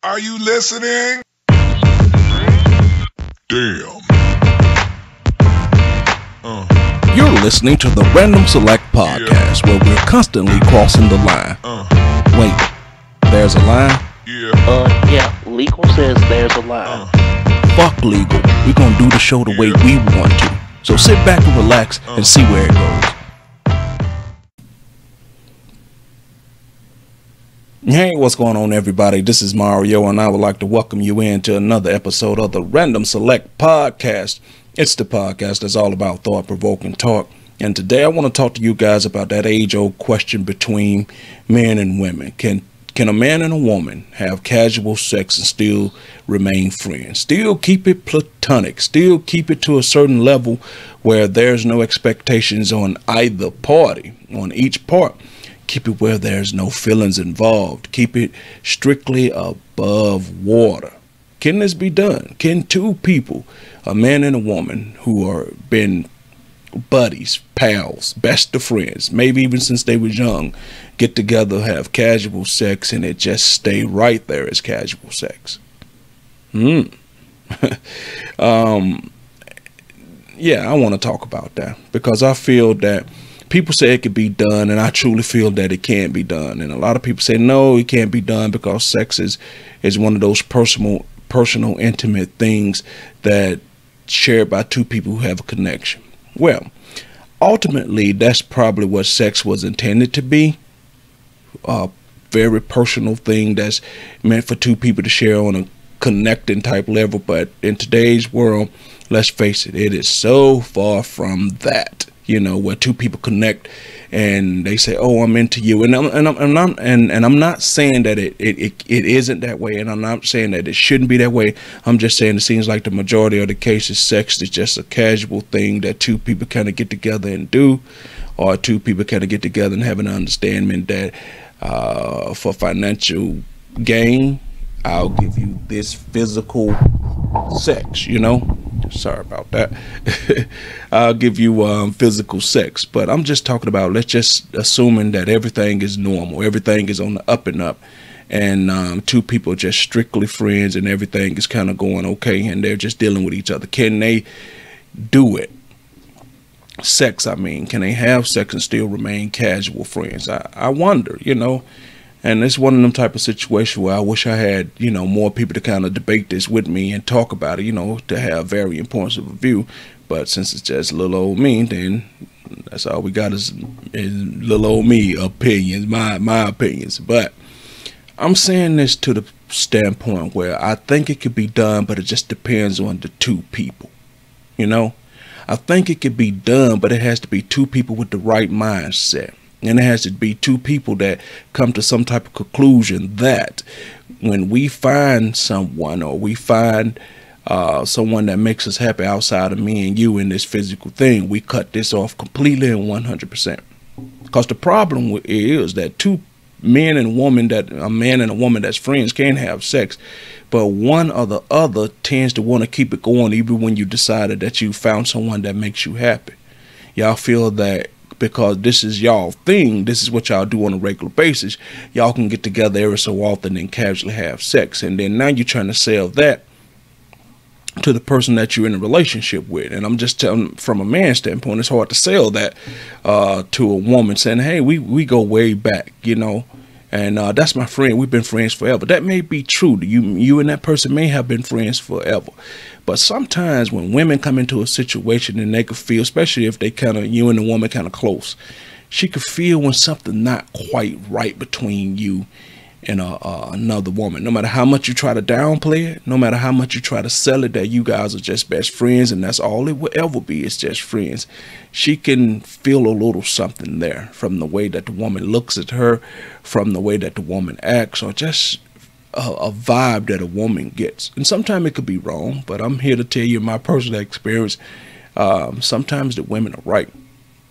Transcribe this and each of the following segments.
Are you listening? Damn. You're listening to the Random Select Podcast, where we're constantly crossing the line. Wait, there's a line? Yeah, legal says there's a line. Fuck legal. We're gonna do the show the way we want to. So sit back and relax and see where it goes. Hey, what's going on, everybody? This is Mario, and I would like to welcome you into another episode of the Random Select Podcast. It's the podcast that's all about thought-provoking talk. And today I want to talk to you guys about that age-old question between men and women. Can a man and a woman have casual sex and still remain friends? Still keep it platonic? Still keep it to a certain level where there's no expectations on either party, on each part? Keep it where there's no feelings involved. Keep it strictly above water. Can this be done? Can two people, a man and a woman who are been buddies, pals, best of friends, maybe even since they was young, get together, have casual sex, and it just stay right there as casual sex? Yeah, I want to talk about that because I feel that people say it could be done, and I truly feel that it can't be done. And a lot of people say, no, it can't be done because sex is one of those personal, intimate things that shared by two people who have a connection. Well, ultimately, that's probably what sex was intended to be. A very personal thing that's meant for two people to share on a connecting type level. But in today's world, let's face it, it is so far from that. You know, where two people connect and they say, "Oh, I'm into you," and I'm not saying that it isn't that way, and I'm not saying that it shouldn't be that way. I'm just saying it seems like the majority of the cases, sex is just a casual thing that two people kind of get together and do, or two people kind of get together and have an understanding that for financial gain, I'll give you this physical sex, you know. Sorry about that. I'll give you physical sex, but I'm just talking about, let's just assuming that everything is normal, everything is on the up and up, and two people are just strictly friends and everything is kind of going okay and they're just dealing with each other. Can they do it? Sex, I mean, can they have sex and still remain casual friends? I wonder, you know. And it's one of them type of situations where I wish I had, you know, more people to kind of debate this with me and talk about it, you know, to have varying points of view. But since it's just little old me, then that's all we got is little old me opinions, my opinions. But I'm saying this to the standpoint where I think it could be done, but it just depends on the two people, you know. I think it could be done, but it has to be two people with the right mindset. And it has to be two people that come to some type of conclusion that when we find someone, or we find someone that makes us happy outside of me and you in this physical thing, we cut this off completely and 100%. Because the problem is that two men and women, that a man and a woman that's friends, can have sex, but one or the other tends to want to keep it going even when you decided that you found someone that makes you happy. Y'all feel that because this is y'all thing, this is what y'all do on a regular basis, y'all can get together every so often and casually have sex. And then now you're trying to sell that to the person that you're in a relationship with. And I'm just telling, from a man's standpoint, it's hard to sell that to a woman, saying, hey, we go way back, you know, and that's my friend, we've been friends forever. That may be true. You and that person may have been friends forever. But sometimes when women come into a situation and they could feel, especially if they kind of, you and the woman kind of close, she could feel when something not quite right between you and another woman. No matter how much you try to downplay it, no matter how much you try to sell it that you guys are just best friends and that's all it will ever be, it's just friends, she can feel a little something there from the way that the woman looks at her, from the way that the woman acts, or just a vibe that a woman gets. And sometimes it could be wrong, but I'm here to tell you my personal experience. Sometimes the women are right.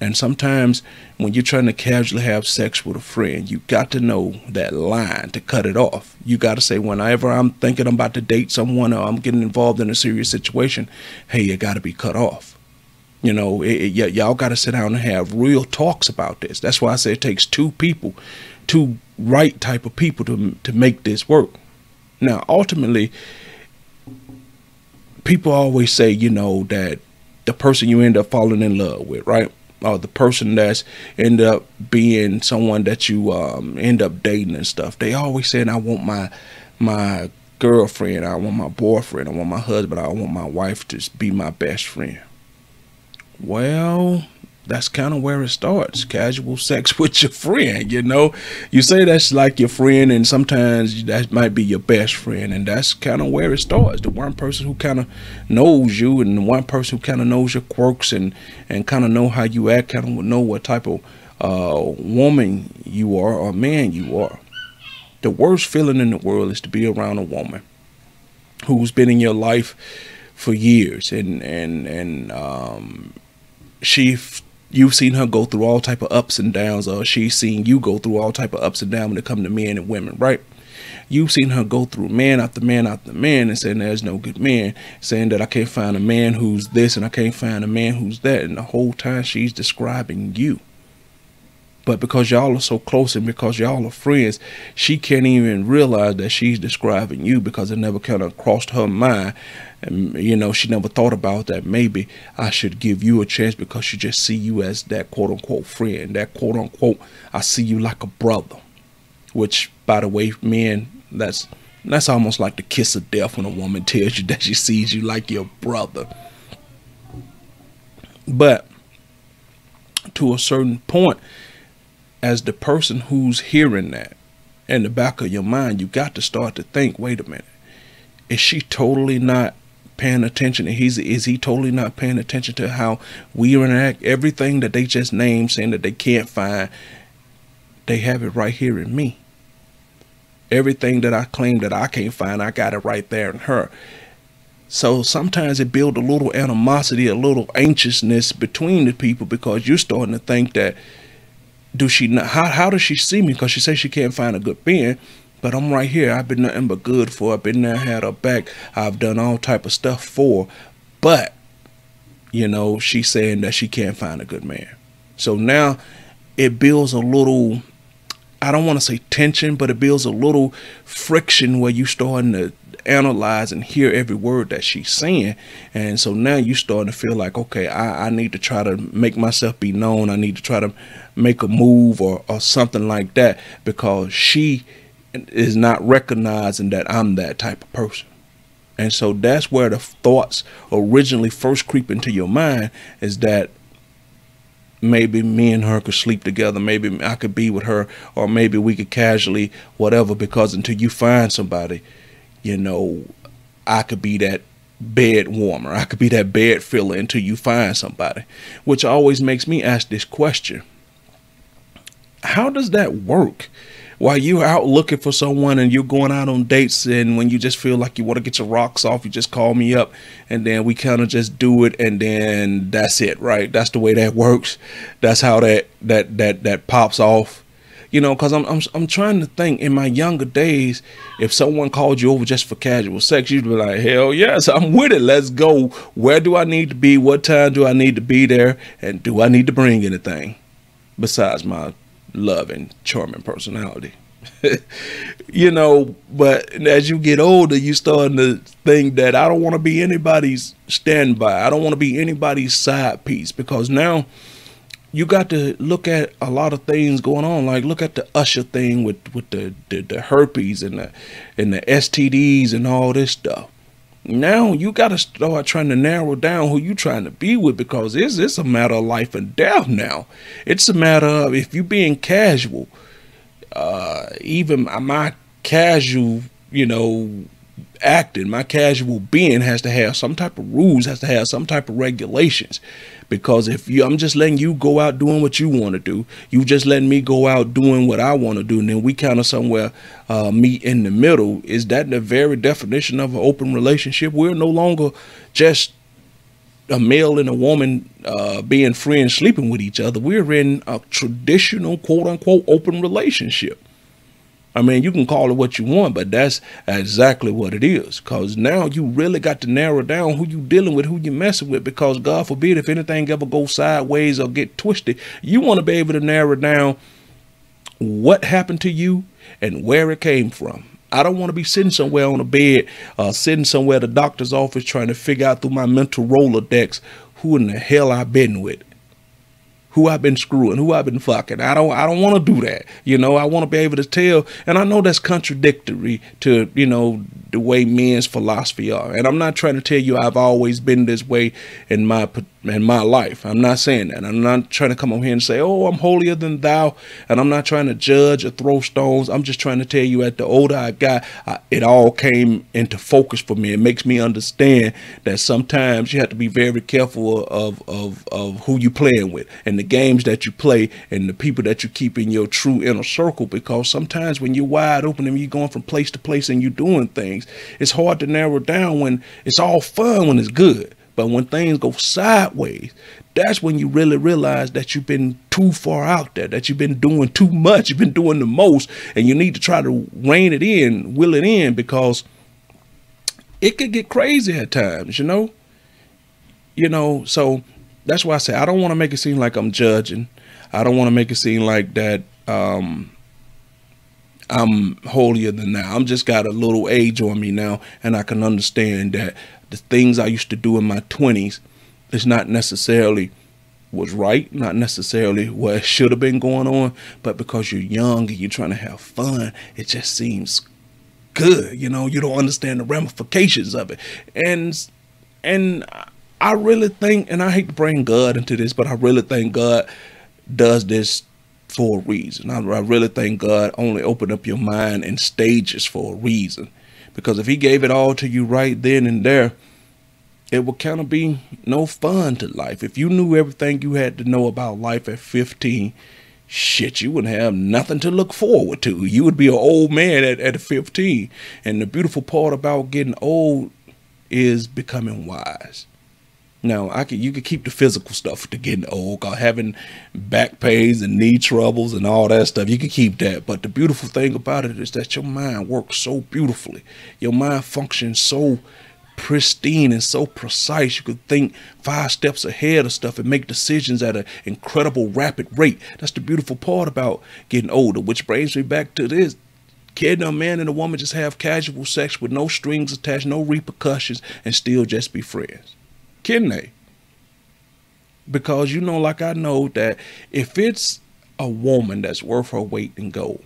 And sometimes when you're trying to casually have sex with a friend, you got to know that line to cut it off. You got to say, whenever I'm thinking I'm about to date someone or I'm getting involved in a serious situation, hey, you got to be cut off. You know, y'all got to sit down and have real talks about this. That's why I say it takes two people, two right type of people to make this work. Now, ultimately, people always say, you know, that the person you end up falling in love with, right? Or the person that's end up being someone that you end up dating and stuff. They always saying, I want my girlfriend, I want my boyfriend, I want my husband, I want my wife to be my best friend. Well, that's kind of where it starts. Casual sex with your friend, you know. You say that's like your friend, and sometimes that might be your best friend, and that's kind of where it starts. The one person who kind of knows you, and the one person who kind of knows your quirks and kind of know how you act, kind of know what type of woman you are or man you are. The worst feeling in the world is to be around a woman who's been in your life for years, and you've seen her go through all type of ups and downs, or she's seen you go through all type of ups and downs when it comes to men and women, right? You've seen her go through man after man after man and saying there's no good man, saying that I can't find a man who's this and I can't find a man who's that, and the whole time she's describing you. But because y'all are so close and because y'all are friends, she can't even realize that she's describing you, because it never kind of crossed her mind. And, you know, she never thought about that. Maybe I should give you a chance because she just see you as that quote unquote friend, that quote unquote, I see you like a brother, which, by the way, men, that's almost like the kiss of death when a woman tells you that she sees you like your brother. But to a certain point, as the person who's hearing that, in the back of your mind, you got to start to think, wait a minute, is she totally not paying attention? And is he totally not paying attention to how we interact? Everything that they just named, saying that they can't find, they have it right here in me. Everything that I claim that I can't find, I got it right there in her. So sometimes it builds a little animosity, a little anxiousness between the people, because you're starting to think that, do she not, how does she see me? Because she says she can't find a good man, but I'm right here. I've been nothing but good for her. I've been there, had her back. I've done all type of stuff for her. But, you know, she's saying that she can't find a good man. So now it builds a little, I don't want to say tension, but it builds a little friction where you starting to analyze and hear every word that she's saying. And so now you starting to feel like, okay, I need to try to make myself be known. I need to try to make a move or something like that, because she is not recognizing that I'm that type of person. And so that's where the thoughts originally first creep into your mind, is that maybe me and her could sleep together. Maybe I could be with her, or maybe we could casually whatever, because until you find somebody, you know, I could be that bed warmer. I could be that bed filler until you find somebody, which always makes me ask this question. How does that work? While you're out looking for someone and you're going out on dates, and when you just feel like you want to get your rocks off, you just call me up and then we kind of just do it, and then that's it, right? That's the way that works. That's how that pops off. You know, because I'm trying to think, in my younger days, if someone called you over just for casual sex, you'd be like, hell yes, I'm with it. Let's go. Where do I need to be? What time do I need to be there? And do I need to bring anything besides my loving, charming personality? You know, but as you get older, you starting to think that I don't want to be anybody's standby. I don't want to be anybody's side piece, because now you got to look at a lot of things going on. Like, look at the Usher thing with the herpes and the STDs and all this stuff. Now you got to start trying to narrow down who you trying to be with, because it's a matter of life and death now. It's a matter of, if you being casual, even my casual, you know, acting, my casual being has to have some type of rules, has to have some type of regulations. Because if I'm just letting you go out doing what you want to do, you just letting me go out doing what I want to do, and then we kind of somewhere meet in the middle, is that the very definition of an open relationship? We're no longer just a male and a woman being friends, sleeping with each other. We're in a traditional, quote unquote, open relationship. I mean, you can call it what you want, but that's exactly what it is. Because now you really got to narrow down who you dealing with, who you messing with. Because God forbid, if anything ever goes sideways or get twisted, you want to be able to narrow down what happened to you and where it came from. I don't want to be sitting somewhere on a bed, sitting somewhere at the doctor's office trying to figure out through my mental Rolodex who in the hell I've been with, who I've been screwing, who I've been fucking. I don't want to do that. You know, I want to be able to tell. And I know that's contradictory to, you know, the way men's philosophy are. And I'm not trying to tell you I've always been this way in my life. I'm not saying that. I'm not trying to come over here and say, oh, I'm holier than thou. And I'm not trying to judge or throw stones. I'm just trying to tell you, at the older I got, it all came into focus for me. It makes me understand that sometimes you have to be very careful of who you playing with and the games that you play and the people that you keep in your true inner circle. Because sometimes when you're wide open and you're going from place to place and you're doing things, it's hard to narrow down when it's all fun, when it's good. But when things go sideways, that's when you really realize that you've been too far out there, that you've been doing too much, you've been doing the most, and you need to try to rein it in, will it in, because it could get crazy at times, you know? So that's why I say I don't want to make it seem like I'm judging. I don't want to make it seem like that I'm holier than thou. I'm just got a little age on me now, and I can understand that the things I used to do in my 20s is not necessarily was right, not necessarily what should have been going on, but because you're young and you're trying to have fun, it just seems good. You know, you don't understand the ramifications of it. And I really think, and I hate to bring God into this, but I really think God does this for a reason. I really think God only opened up your mind in stages for a reason. Because if he gave it all to you right then and there, it would kind of be no fun to life. If you knew everything you had to know about life at 15, shit, you wouldn't have nothing to look forward to. You would be an old man at 15. And the beautiful part about getting old is becoming wise. Now, you could keep the physical stuff to getting old, having back pains and knee troubles and all that stuff. You can keep that. But the beautiful thing about it is that your mind works so beautifully. Your mind functions so pristine and so precise. You could think 5 steps ahead of stuff and make decisions at an incredible rapid rate. That's the beautiful part about getting older, which brings me back to this. Can a man and a woman just have casual sex with no strings attached, no repercussions, and still just be friends? Can they? Because, you know, like I know that if it's a woman that's worth her weight in gold,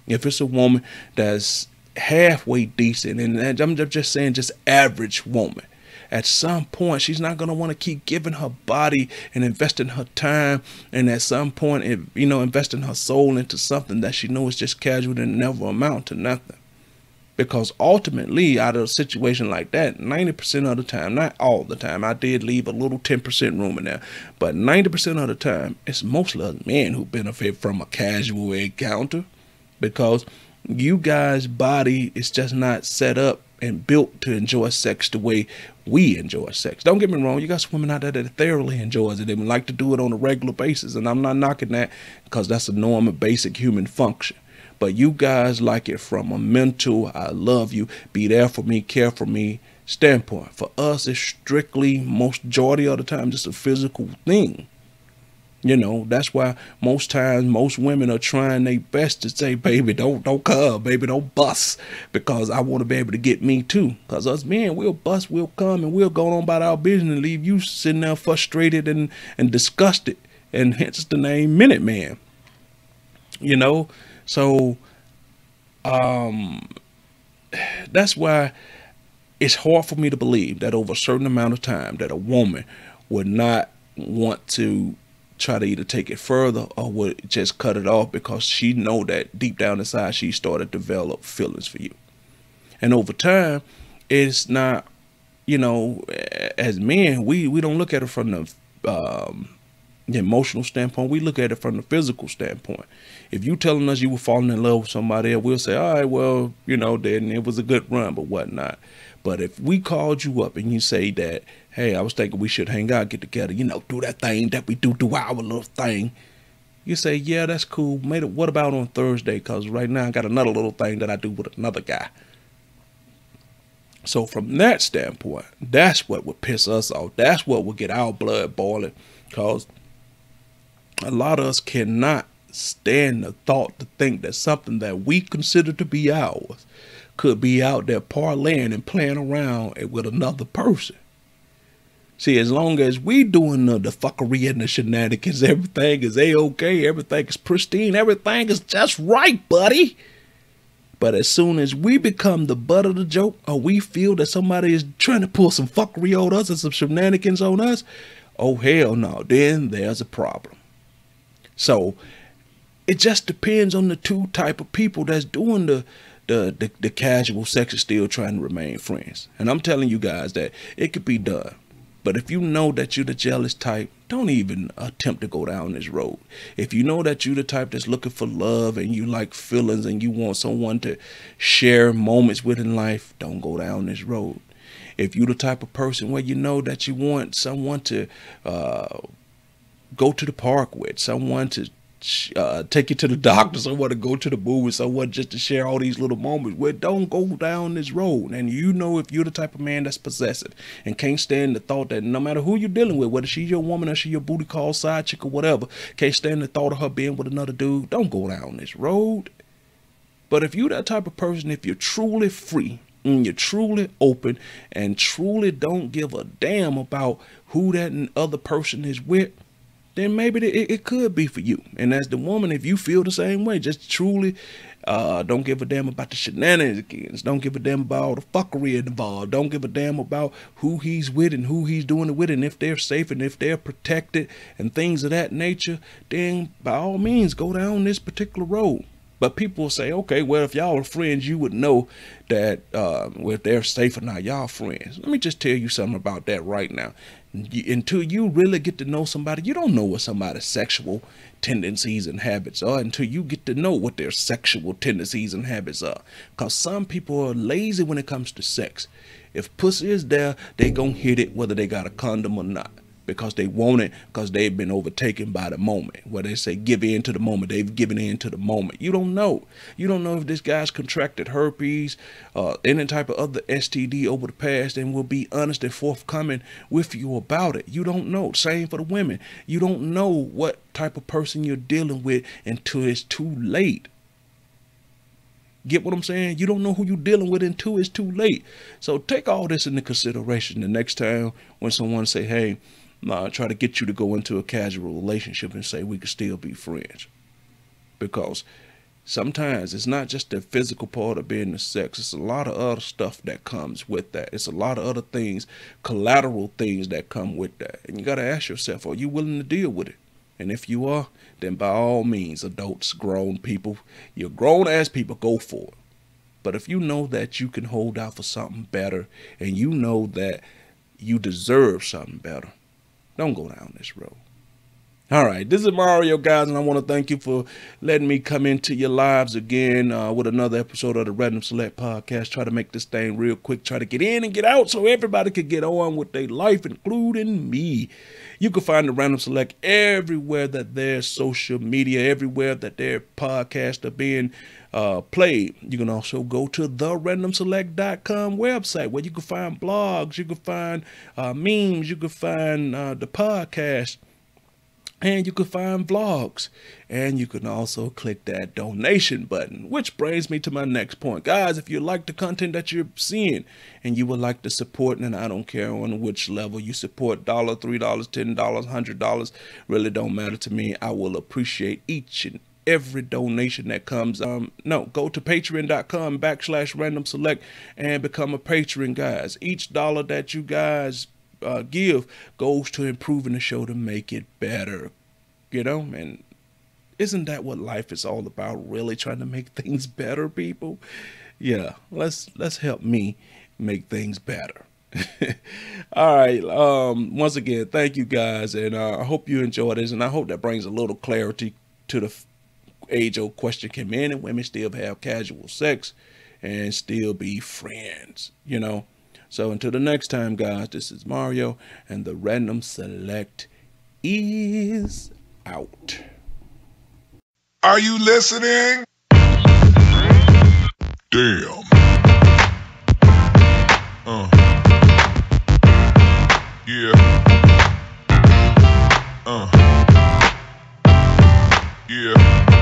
if it's a woman that's halfway decent, and I'm just saying just average woman, at some point she's not going to want to keep giving her body and investing her time, and at some point, you know, investing her soul into something that she knows is just casual and never amount to nothing. Because ultimately, out of a situation like that, 90% of the time, not all the time, I did leave a little 10% room in there, but 90% of the time, it's mostly us men who benefit from a casual encounter, because you guys' body is just not set up and built to enjoy sex the way we enjoy sex. Don't get me wrong, you got some women out there that thoroughly enjoys it. They would like to do it on a regular basis, and I'm not knocking that, because that's a normal, basic human function. But you guys like it from a mental, I love you, be there for me, care for me standpoint. For us, it's strictly, most majority of the time, just a physical thing. You know, that's why most times, most women are trying their best to say, baby, don't come, baby, don't bust, because I want to be able to get me too. Because us men, we'll bust, we'll come, and we'll go on about our business and leave you sitting there frustrated and disgusted, and hence the name Minute Man. You know? So, that's why it's hard for me to believe that over a certain amount of time that a woman would not want to try to either take it further or would just cut it off, because she know that deep down inside she started to develop feelings for you. And over time, it's not, you know, as men, we don't look at it from the emotional standpoint. We look at it from the physical standpoint. If you telling us you were falling in love with somebody else, we'll say, all right, well, you know, then it was a good run, but whatnot. But if we called you up and you say that, hey, I was thinking we should hang out, get together, you know, do that thing that we do our little thing. You say, yeah, that's cool. What about on Thursday? Because right now I got another little thing that I do with another guy. So from that standpoint, that's what would piss us off. That's what would get our blood boiling, because a lot of us cannot stand the thought to think that something that we consider to be ours could be out there parlaying and playing around with another person. See, as long as we doing the fuckery and the shenanigans, everything is A-okay, everything is pristine, everything is just right, buddy. But as soon as we become the butt of the joke, or we feel that somebody is trying to pull some fuckery on us and some shenanigans on us, oh hell no, then there's a problem. So it just depends on the two type of people that's doing the casual sex and still trying to remain friends. And I'm telling you guys that it could be done. But if you know that you're the jealous type, don't even attempt to go down this road. If you know that you're the type that's looking for love and you like feelings and you want someone to share moments with in life, don't go down this road. If you're the type of person where you know that you want someone to go to the park with, someone to take you to the doctor, someone to go to the movies, someone just to share all these little moments with, don't go down this road. And you know, if you're the type of man that's possessive and can't stand the thought that no matter who you're dealing with, whether she's your woman or she your booty call side chick or whatever, can't stand the thought of her being with another dude, don't go down this road. But if you're that type of person, if you're truly free and you're truly open and truly don't give a damn about who that other person is with, then maybe it could be for you. And as the woman, if you feel the same way, just truly don't give a damn about the shenanigans. Don't give a damn about all the fuckery involved. Don't give a damn about who he's with and who he's doing it with and if they're safe and if they're protected and things of that nature, then by all means go down this particular road. But people will say, okay, well, if y'all are friends, you would know that if they're safe or not, y'all friends. Let me just tell you something about that right now. Until you really get to know somebody, you don't know what somebody's sexual tendencies and habits are until you get to know what their sexual tendencies and habits are. Because some people are lazy when it comes to sex. If pussy is there, they gonna hit it whether they got a condom or not. Because they want it, because they've been overtaken by the moment. Where they say give in to the moment, they've given in to the moment. You don't know. You don't know if this guy's contracted herpes, any type of other STD over the past, and will be honest and forthcoming with you about it. You don't know. Same for the women. You don't know what type of person you're dealing with until it's too late. Get what I'm saying? You don't know who you're dealing with until it's too late. So take all this into consideration the next time when someone say, hey, try to get you to go into a casual relationship and say we could still be friends. Because sometimes it's not just the physical part of being the sex. It's a lot of other stuff that comes with that. It's a lot of other things, collateral things that come with that. And you got to ask yourself, are you willing to deal with it? And if you are, then by all means, adults, grown people, you're grown ass people, go for it. But if you know that you can hold out for something better and you know that you deserve something better, don't go down this road. All right, this is Mario, guys, and I want to thank you for letting me come into your lives again with another episode of the Random Select Podcast. Try to make this thing real quick, try to get in and get out so everybody can get on with their life, including me. You can find the Random Select everywhere that there's social media, everywhere that their podcasts are being played. You can also go to the randomselect.com website where you can find blogs, you can find memes, you can find the podcast. And you can find vlogs, and you can also click that donation button, which brings me to my next point. Guys, if you like the content that you're seeing and you would like to support, and I don't care on which level you support, $1, $3, $10, $100, really don't matter to me. I will appreciate each and every donation that comes. Go to patreon.com/randomselect and become a patron, guys. Each dollar that you guys give goes to improving the show to make it better, you know. And isn't that what life is all about, really trying to make things better, people? Yeah, let's help me make things better. All right, once again, thank you guys, and I hope you enjoy this, and I hope that brings a little clarity to the age-old question: can men and women still have casual sex and still be friends, you know? So until the next time, guys, this is Mario, and the Random Select is out. Are you listening? Damn. Yeah. Yeah.